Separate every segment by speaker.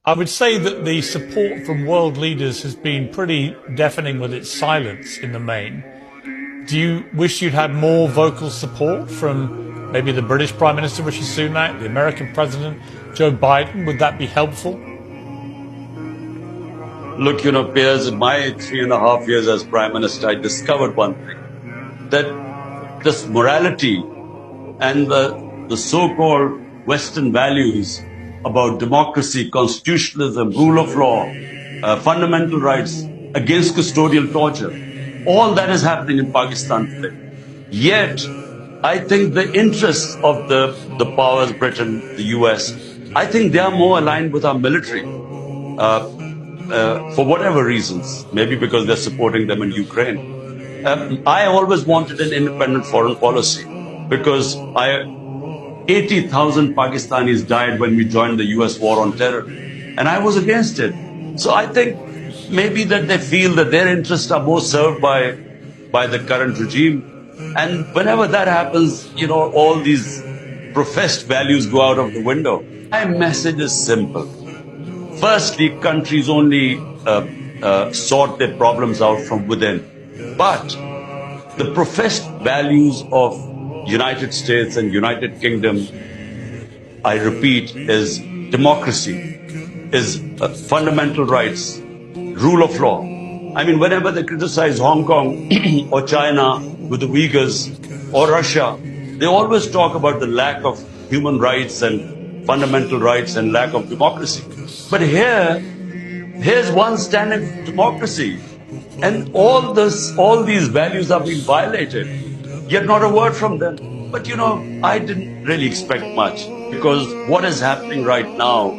Speaker 1: I would say that the support from world leaders has been pretty deafening with its silence in the main. Do you wish you'd had more vocal support from maybe the British Prime Minister Rishi Sunak, the American President Joe Biden? Would that be helpful?
Speaker 2: Look, Piers, in my 3.5 years as Prime Minister, I discovered one thing, that this morality and the so-called Western values about democracy, constitutionalism, rule of law, fundamental rights, against custodial torture, all that is happening in Pakistan today. Yet, I think the interests of the powers, Britain, the US, I think they are more aligned with our military. For whatever reasons, maybe because they're supporting them in Ukraine. I always wanted an independent foreign policy because 80,000 Pakistanis died when we joined the US war on terror, and I was against it. So I think maybe that they feel that their interests are more served by the current regime. And whenever that happens, all these professed values go out of the window. My message is simple. Firstly, countries only sort their problems out from within. But the professed values of United States and United Kingdom, I repeat, is democracy, is fundamental rights, rule of law. I mean, whenever they criticize Hong Kong or China with the Uyghurs or Russia, they always talk about the lack of human rights and fundamental rights and lack of democracy. But here's one standing for democracy, and all these values are being violated, yet not a word from them. But I didn't really expect much, because what is happening right now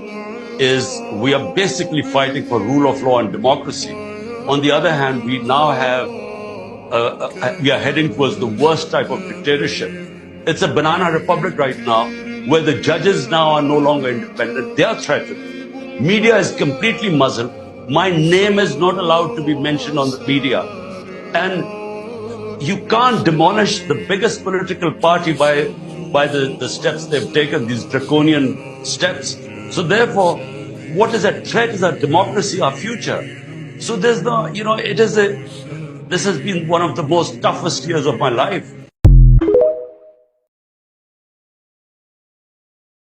Speaker 2: is we are basically fighting for rule of law and democracy. On the other hand, we now we are heading towards the worst type of dictatorship. It's a banana republic right now, where the judges now are no longer independent. They are threatened. Media is completely muzzled. My name is not allowed to be mentioned on the media. And you can't demolish the biggest political party by the steps they've taken, these draconian steps. So therefore, what is at threat is our democracy, our future. So there's no, this has been one of the most toughest years of my life.